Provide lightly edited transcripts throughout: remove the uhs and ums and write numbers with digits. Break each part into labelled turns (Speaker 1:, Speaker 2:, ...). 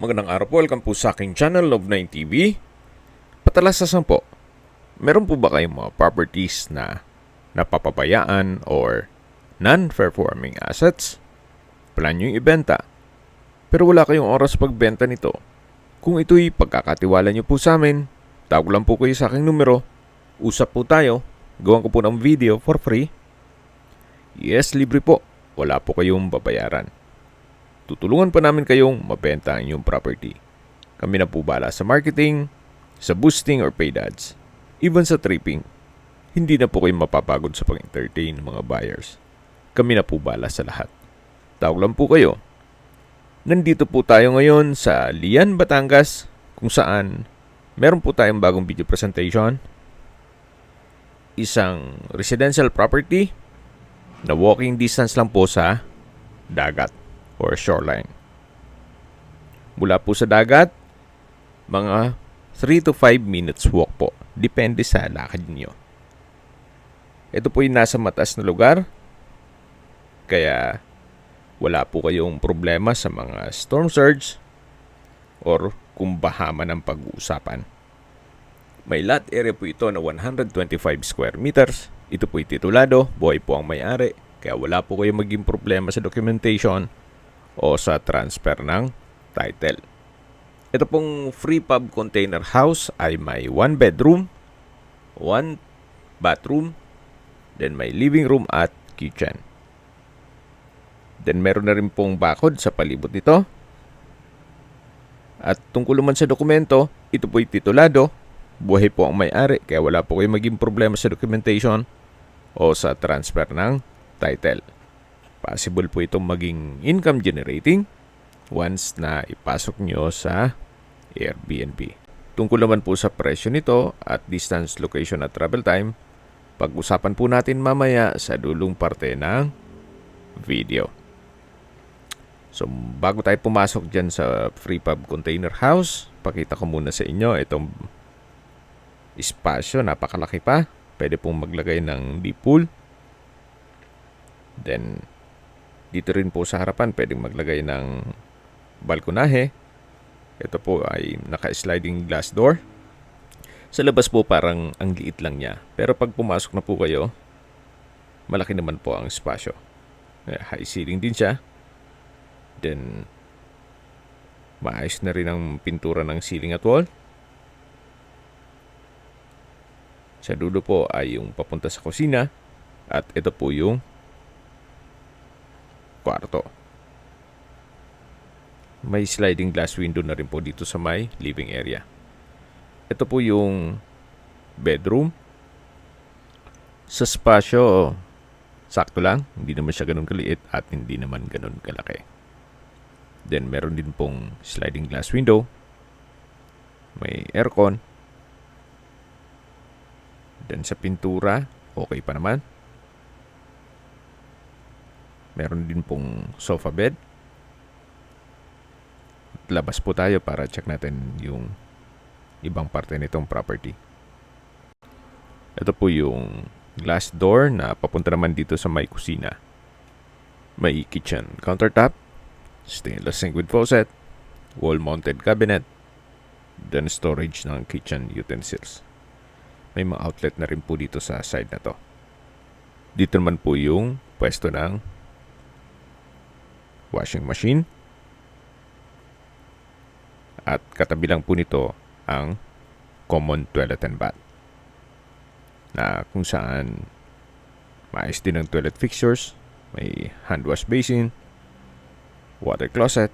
Speaker 1: Magandang araw po, welcome po sa aking channel, Love9 TV. Patalasasan po, meron po ba kayong mga properties na napapabayaan or non-performing assets? Plan nyo yung ibenta, pero wala kayong oras pagbenta nito. Kung ito'y pagkakatiwala nyo po sa amin, tawag lang po kayo sa aking numero, usap po tayo, gawan ko po ng video for free. Yes, libre po, wala po kayong babayaran. Tutulungan pa namin kayong mabenta ang inyong property. Kami na po bala sa marketing, sa boosting or paid ads, even sa tripping. Hindi na po kayo mapapagod sa pag-entertain ng mga buyers. Kami na po bala sa lahat. Tawag lang po kayo. Nandito po tayo ngayon sa Lian, Batangas, kung saan meron po tayong bagong video presentation. Isang residential property na walking distance lang po sa dagat or shoreline. Mula po sa dagat, mga 3 to 5 minutes walk po. Depende sa lakad niyo. Ito po yung nasa mataas na lugar. Kaya wala po kayong problema sa mga storm surge or kung baha man ang pag-uusapan. May lot area po ito na 125 square meters. Ito po titulado, buhay po ang may-ari. Kaya wala po kayong maging problema sa documentation o sa transfer ng title. Ito pong free pub container house ay may 1 bedroom, 1 bathroom, then may living room at kitchen. Then meron na rin pong bakod sa palibot nito. At tungkol naman sa dokumento, ito po'y titulado, buhay po ang may-ari, kaya wala po kayong maging problema sa documentation o sa transfer ng title. Possible po itong maging income generating once na ipasok nyo sa Airbnb. Tungkol naman po sa presyo nito at distance, location at travel time, pag-usapan po natin mamaya sa dulong parte ng video. So bago tayo pumasok dyan sa free pub container house, pakita ko muna sa inyo itong espasyo, napakalaki pa. Pwede pong maglagay ng deep pool. Then dito rin po sa harapan, pwedeng maglagay ng balkonahe. Ito po ay naka-sliding glass door. Sa labas po parang ang liit lang niya. Pero pag pumasok na po kayo, malaki naman po ang espasyo. High ceiling din siya. Then, maayos na rin ang pintura ng ceiling at wall. Sa dulo po ay yung papunta sa kusina. At ito po yung kwarto. May sliding glass window na rin po dito sa may living area. Ito po yung bedroom. Sa spasyo, sakto lang. Hindi naman siya ganun kaliit at hindi naman ganun kalaki. Then meron din pong sliding glass window. May aircon. Then sa pintura, okay pa naman. Meron din pong sofa bed. Labas po tayo para check natin yung ibang parte nitong property. Ito po yung glass door na papunta naman dito sa may kusina. May kitchen countertop, stainless sink with faucet, wall-mounted cabinet, then storage ng kitchen utensils. May mga outlet na rin po dito sa side na to. Dito naman po yung pwesto ng washing machine. At katabi lang po nito ang common toilet and bath, na kung saan maayos din ang toilet fixtures. May hand wash basin, water closet,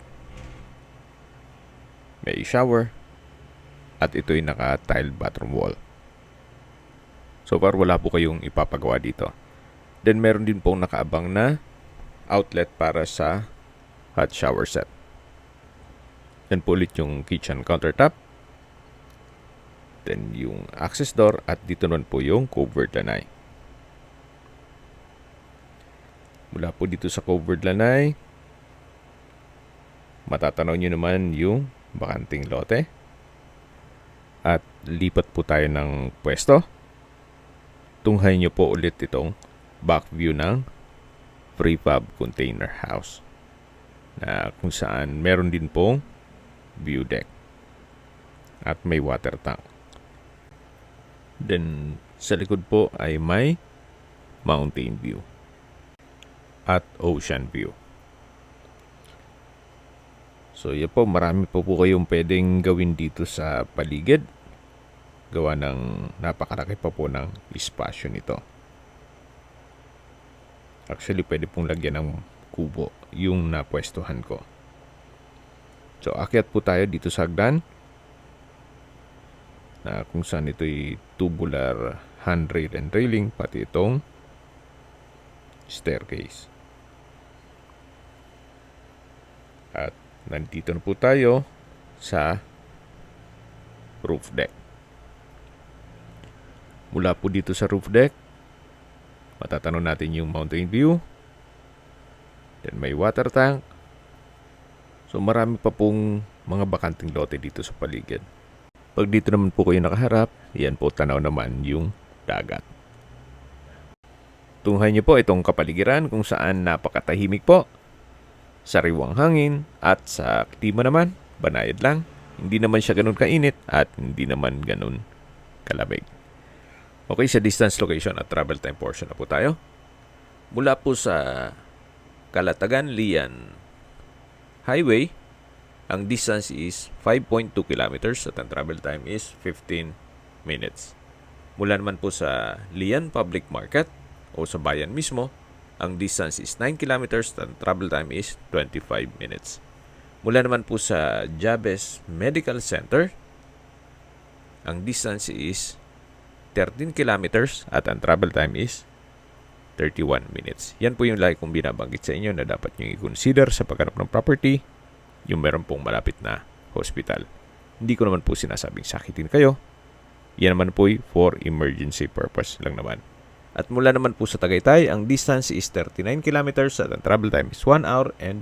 Speaker 1: may shower, at ito'y naka-tiled bathroom wall. So far wala po kayong ipapagawa dito. Then meron din pong nakaabang na outlet para sa hot shower set. Then po ulit yung kitchen countertop. Then yung access door at dito naman po yung covered lanai. Mula po dito sa covered lanai, matatanaw nyo naman yung bakanting lote. At lipat po tayo ng pwesto. Tunghay nyo po ulit itong back view ng free pub container house. Na kung saan meron din pong view deck. At may water tank. Then, sa likod po ay may mountain view at ocean view. So, yan po, marami po kayong pwedeng gawin dito sa paligid. Gawa ng napakalaki pa po ng espasyo nito. Actually, pwede pong lagyan ng kubo yung napwestuhan ko. So, akyat po tayo dito sa hagdan. Na kung saan ito'y tubular handrail and railing, pati itong staircase. At nandito na po tayo sa roof deck. Mula po dito sa roof deck, matatanong natin yung mountain view. Then may water tank. So marami pa pong mga bakanting lote dito sa paligid. Pag dito naman po kayo nakaharap, yan po tanaw naman yung dagat. Tunghayan niyo po itong kapaligiran kung saan napakatahimik po. Sariwang hangin at sa klima naman, banayad lang. Hindi naman siya ganun kainit at hindi naman ganun kalamig. Okay, sa distance, location at travel time portion na po tayo. Mula po sa Calatagan-Lian Highway, ang distance is 5.2 kilometers at ang travel time is 15 minutes. Mula naman po sa Lian Public Market o sa bayan mismo, ang distance is 9 kilometers at ang travel time is 25 minutes. Mula naman po sa Jabez Medical Center, ang distance is 13 kilometers at ang travel time is 31 minutes. Yan po yung lagi kong binabanggit sa inyo na dapat nyo i-consider sa paghanap ng property, yung meron pong malapit na hospital. Hindi ko naman po sinasabing sakitin kayo. Yan naman po for emergency purpose lang naman. At mula naman po sa Tagaytay, ang distance is 39 kilometers at ang travel time is 1 hour and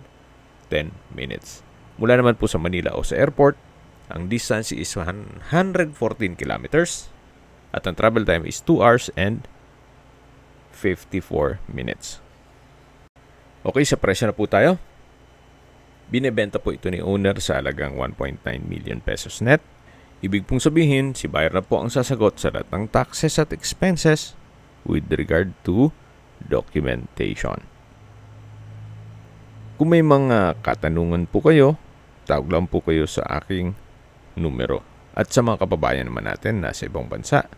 Speaker 1: 10 minutes. Mula naman po sa Manila o sa airport, ang distance is 114 kilometers at ang travel time is 2 hours and 54 minutes. Okay, sa presyo na po tayo. Binebenta po ito ni owner sa halagang 1.9 million pesos net. Ibig pong sabihin, si buyer na po ang sasagot sa lahat ng taxes at expenses with regard to documentation. Kung may mga katanungan po kayo, tawag lang po kayo sa aking numero. At sa mga kababayan naman natin na sa ibang bansa,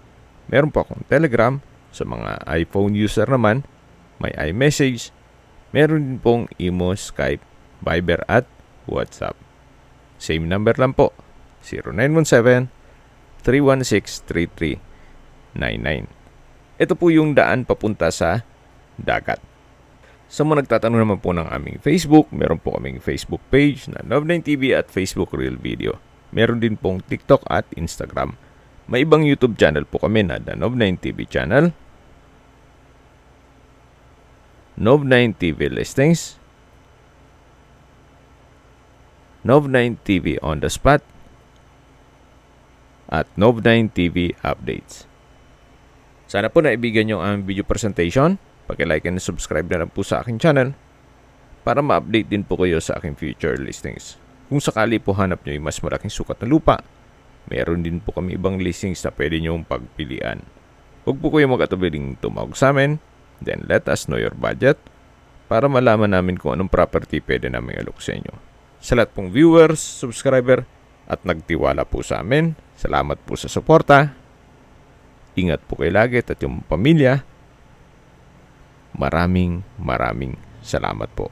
Speaker 1: meron po akong Telegram. Sa mga iPhone user naman, may iMessage. Meron din pong Imo, Skype, Viber at WhatsApp. Same number lang po, 0917-316-3399. Ito po yung daan papunta sa dagat. Sa mga nagtatanong naman po ng aming Facebook, meron po kaming Facebook page na Nov9TV at Facebook Real Video. Meron din pong TikTok at Instagram. May ibang YouTube channel po kami na The Nov9TV channel, Nov9TV Listings, Nov9TV On The Spot, at Nov9TV Updates. Sana po naibigan nyo ang video presentation. Paki-like and subscribe na lang po sa aking channel para ma-update din po kayo sa aking future listings. Kung sakali po hanap nyo yung mas malaking sukat na lupa, meron din po kami ibang listings na pwede nyong pagpilian. Huwag po kayo mag-atubiling tumawag sa amin, then let us know your budget para malaman namin kung anong property pwede namin alok sa inyo. Sa lahat pong viewers, subscriber, at nagtiwala po sa amin, salamat po sa suporta. Ingat po kayo lagi at yung pamilya. Maraming salamat po.